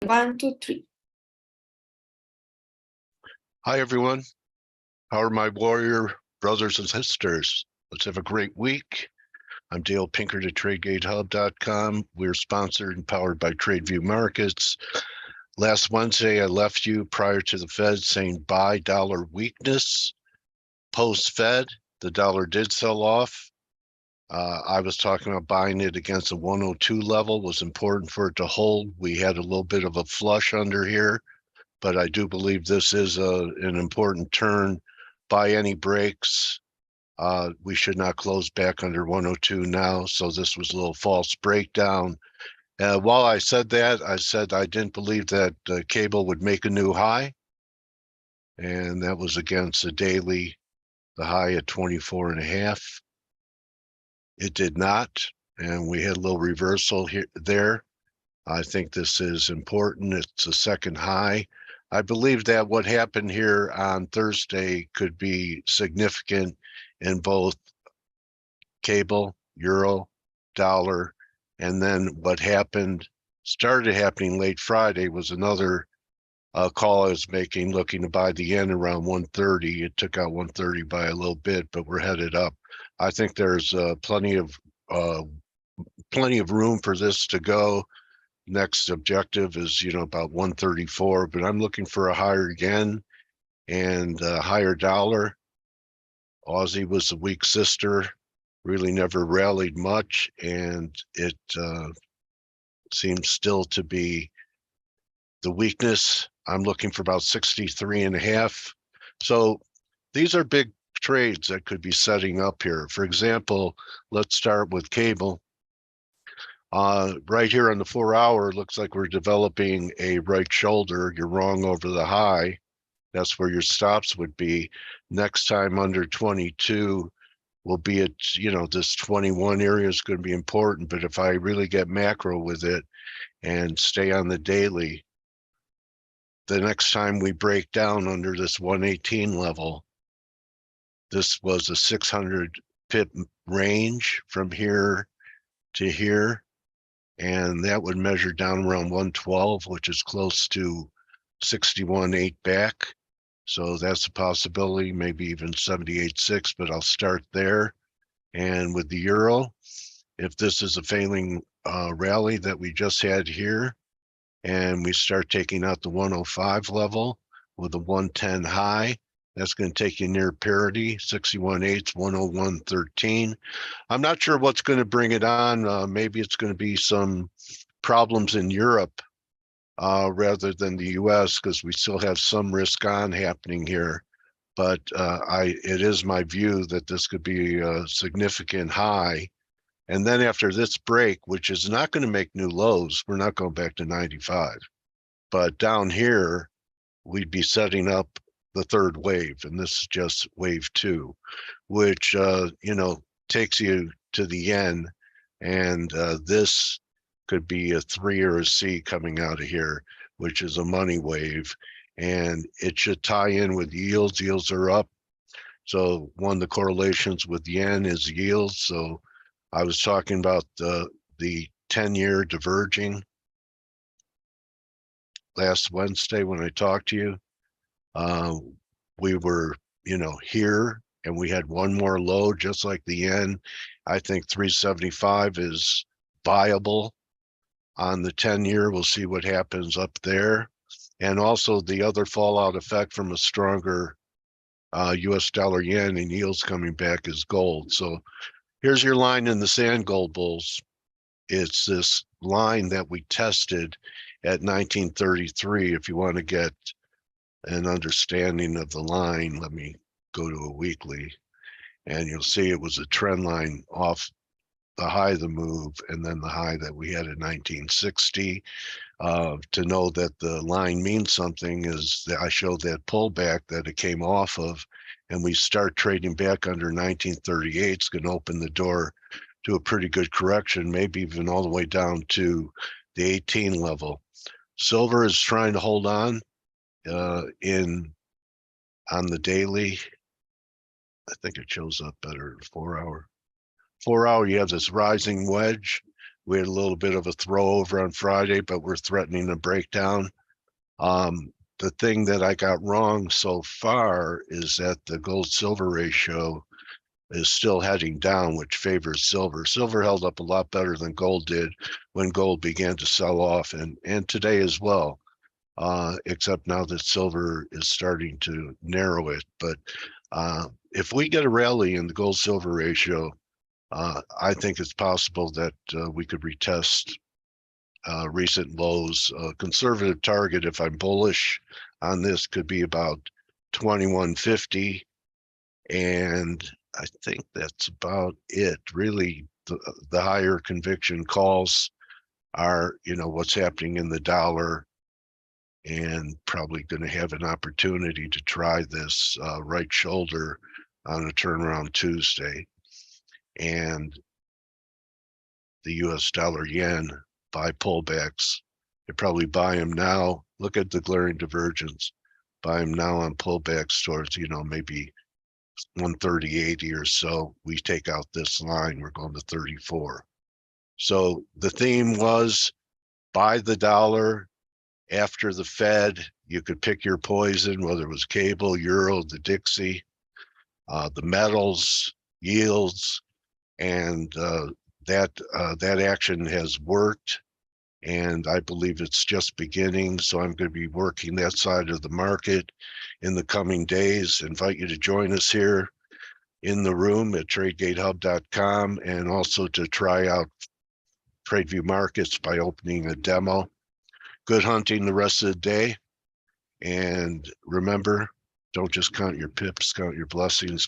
1, 2, 3. Hi, everyone. How are my warrior brothers and sisters? Let's have a great week. I'm Dale Pinkert at TradeGateHub.com. We're sponsored and powered by TradeView Markets. Last Wednesday, I left you prior to the Fed saying buy dollar weakness. Post-Fed, the dollar did sell off. I was talking about buying it against a 102 level. It was important for it to hold. We had a little bit of a flush under here, but I do believe this is an important turn. Buy any breaks. We should not close back under 102 now, so this was a little false breakdown. While I said that, I said I didn't believe that cable would make a new high, and that was against the daily, the high at 24.5. It did not, and we had a little reversal here there. I think this is important. It's a second high. I believe that what happened here on Thursday could be significant in both cable, euro, dollar, and then what started happening late Friday was another call I was making, looking to buy the yen around 130. It took out 130 by a little bit, but we're headed up. I think there's plenty of room for this to go. Next objective is, about 134, but I'm looking for a higher yen and a higher dollar. Aussie was the weak sister, really never rallied much, and it seems still to be the weakness. I'm looking for about 63.5. So these are big trades that could be setting up here. For example, let's start with cable. Right here on the 4-hour, looks like we're developing a right shoulder. You're wrong over the high. That's where your stops would be. Next time under 22 will be at, this 21 area is going to be important. But if I really get macro with it and stay on the daily, the next time we break down under this 118 level, this was a 600 pip range from here to here. And that would measure down around 112, which is close to 61.8 back. So that's a possibility, maybe even 78.6, but I'll start there. And with the euro, if this is a failing rally that we just had here, and we start taking out the 105 level with a 110 high, that's going to take you near parity, 61.8, 101.13. I'm not sure what's going to bring it on. Maybe it's going to be some problems in Europe rather than the US, because we still have some risk on happening here. But it is my view that this could be a significant high. And then after this break, which is not going to make new lows, we're not going back to 95. But down here, we'd be setting up the third wave, and this is just wave 2, which takes you to the yen, and this could be a 3 or a C coming out of here, which is a money wave, and it should tie in with yields. Yields are up, so one of the correlations with yen is yields. So I was talking about the 10-year diverging last Wednesday when I talked to you. We were, here, and we had one more low, just like the yen. I think 375 is viable on the 10-year. We'll see what happens up there. And also the other fallout effect from a stronger US dollar yen and yields coming back is gold. So here's your line in the sand, gold bulls. It's this line that we tested at 1933. If you want to get an understanding of the line, let me go to a weekly, and you'll see it was a trend line off the high of the move and then the high that we had in 1960. To know that the line means something is that I showed that pullback that it came off of, and we start trading back under 1938. It's going to open the door to a pretty good correction, maybe even all the way down to the 18 level. Silver is trying to hold on on the daily. I think it shows up better in 4-hour. 4-hour, you have this rising wedge. We had a little bit of a throw over on Friday, but we're threatening a breakdown. The thing that I got wrong so far is that the gold-silver ratio is still heading down, which favors silver. Silver held up a lot better than gold did when gold began to sell off, and today as well, except now that silver is starting to narrow it. But if we get a rally in the gold-silver ratio, I think it's possible that we could retest recent lows. Conservative target, if I'm bullish on this, could be about 2150, and I think that's about it. Really, the higher conviction calls are, what's happening in the dollar, and probably going to have an opportunity to try this right shoulder on a turnaround Tuesday. And the US dollar yen buy pullbacks. You probably buy them now. Look at the glaring divergence. Buy them now on pullbacks towards, maybe 130.80 or so. We take out this line, we're going to 34. So the theme was buy the dollar after the Fed. You could pick your poison, whether it was cable, euro, the Dixie, the metals, yields, and that action has worked, and I believe it's just beginning. So I'm going to be working that side of the market in the coming days. Invite you to join us here in the room at tradegatehub.com, and also to try out TradeView Markets by opening a demo. Good hunting the rest of the day, and remember, don't just count your pips, count your blessings.